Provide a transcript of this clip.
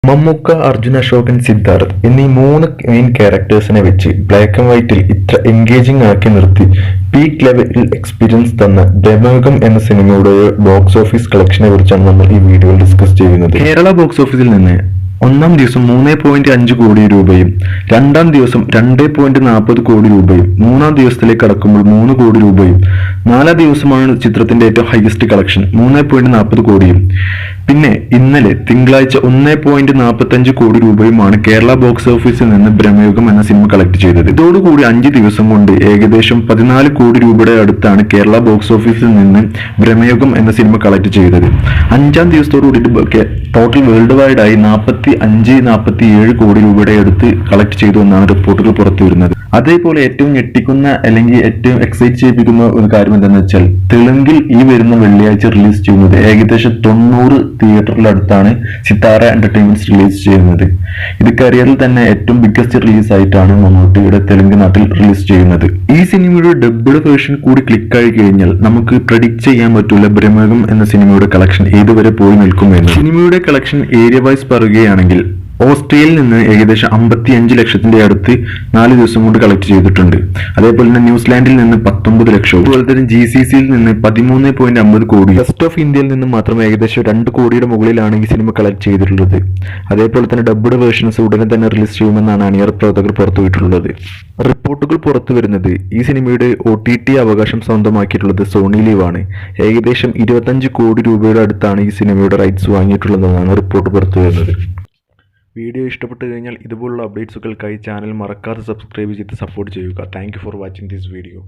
മമ്മൂക്ക, അർജുൻ അശോകൻ, സിദ്ധാർത്ഥ് എന്നീ മൂന്ന് മെയിൻ ക്യാരക്ടേഴ്സിനെ വെച്ച് ബ്ലാക്ക് ആൻഡ് വൈറ്റിൽ ഇത്ര എൻഗേജിംഗ് ആക്കി നിർത്തി പീക്ക് ലെവലിൽ എക്സ്പീരിയൻസ് തന്ന ബ്രഹ്മയുഗം എന്ന സിനിമയുടെ ബോക്സ് ഓഫീസ് കളക്ഷനെ കുറിച്ചാണ് നമ്മൾ ഈ വീഡിയോയിൽ ഡിസ്കസ് ചെയ്യുന്നത്. കേരള ബോക്സ് ഓഫീസിൽ നിന്ന് ഒന്നാം ദിവസം 3.5 കോടി രൂപയും രണ്ടാം ദിവസം 2.40 കോടി രൂപയും മൂന്നാം ദിവസത്തിലേക്ക് കടക്കുമ്പോൾ 3 കോടി രൂപയും നാലാം ദിവസമാണ് ചിത്രത്തിന്റെ ഏറ്റവും ഹയസ്റ്റ് കളക്ഷൻ 3.40 കോടിയും പിന്നെ ഇന്നലെ തിങ്കളാഴ്ച 1.45 കോടി രൂപയുമാണ് കേരള ബോക്സ് ഓഫീസിൽ നിന്ന് ബ്രഹ്മയുഗം എന്ന സിനിമ കളക്ട് ചെയ്തത്. ഇതോടുകൂടി 5 ദിവസം കൊണ്ട് ഏകദേശം 14 കോടി രൂപയുടെ അടുത്താണ് കേരള ബോക്സ് ഓഫീസിൽ നിന്ന് ബ്രഹ്മയുഗം എന്ന സിനിമ കളക്ട് ചെയ്തത്. 5-ാം ദിവസത്തോടുകൂടി ടോട്ടൽ വേൾഡ് വൈഡ് ആയി 45-47 കോടി രൂപയുടെ അടുത്ത് കളക്ട് ചെയ്തു എന്നാണ് റിപ്പോർട്ടുകൾ പുറത്തു വരുന്നത്. അതേപോലെ ഏറ്റവും ഞെട്ടിക്കുന്ന അല്ലെങ്കിൽ ഏറ്റവും എക്സൈറ്റ് ചെയ്യിപ്പിക്കുന്ന ഒരു കാര്യം എന്താണെന്ന് വെച്ചാൽ തെലുങ്കിൽ ഈ വരുന്ന വെള്ളിയാഴ്ച റിലീസ് ചെയ്യുന്നത് ഏകദേശം 90 തിയേറ്ററിലടുത്താണ് സിത്താര എന്റർടൈൻമെന്റ്സ് റിലീസ് ചെയ്യുന്നത്. ഇത് കരിയറിൽ തന്നെ ഏറ്റവും ബിഗ്ഗസ്റ്റ് റിലീസ് ആയിട്ടാണ് മമ്മൂട്ടിയുടെ തെലുങ്ക് നാട്ടിൽ റിലീസ് ചെയ്യുന്നത്. ഈ സിനിമയുടെ ഡബ്ഡ് വേർഷൻ കൂടി ക്ലിക്കായി കഴിഞ്ഞാൽ നമുക്ക് പ്രെഡിക്റ്റ് ചെയ്യാൻ പറ്റൂല ബ്രഹ്മയുഗം എന്ന സിനിമയുടെ കളക്ഷൻ ഏതുവരെ പോയി നിൽക്കുമെന്ന്. സിനിമയുടെ കളക്ഷൻ ഏരിയ വൈസ് പറയുകയാണെങ്കിൽ ഓസ്ട്രേലിയയിൽ നിന്ന് ഏകദേശം 55 ലക്ഷത്തിന്റെ അടുത്ത് 4 ദിവസം കൊണ്ട് കളക്ട് ചെയ്തിട്ടുണ്ട്. അതേപോലെ തന്നെ ന്യൂസിലാൻഡിൽ നിന്ന് 19 ലക്ഷവും അതുപോലെ തന്നെ GCCയിൽ നിന്ന് 13.50 കോടി. റെസ്റ്റ് ഓഫ് ഇന്ത്യയിൽ നിന്ന് മാത്രം ഏകദേശം 2 കോടിയുടെ മുകളിലാണ് ഈ സിനിമ കളക്ട് ചെയ്തിട്ടുള്ളത്. അതേപോലെ തന്നെ ഡബ്ഡ് വേർഷൻസ് ഉടനെ തന്നെ റിലീസ് ചെയ്യുമെന്നാണ് അണിയർ പ്രവർത്തകർ പുറത്തുവിട്ടുള്ളത്. റിപ്പോർട്ടുകൾ പുറത്തു വരുന്നത് ഈ സിനിമയുടെ OTT അവകാശം സ്വന്തമാക്കിയിട്ടുള്ളത് സോണി ലീവ് ആണ്. ഏകദേശം 25 കോടി രൂപയുടെ അടുത്താണ് ഈ സിനിമയുടെ റൈറ്റ്സ് വാങ്ങിയിട്ടുള്ളതെന്നാണ് റിപ്പോർട്ട് പുറത്തു വരുന്നത്. വീഡിയോ ഇഷ്ടപ്പെട്ടു കഴിഞ്ഞാൽ ഇതുപോലുള്ള അപ്ഡേറ്റ്സുകൾക്കായി ചാനൽ മറക്കാതെ സബ്സ്ക്രൈബ് ചെയ്ത് സപ്പോർട്ട് ചെയ്യുക. Thank you for watching this video.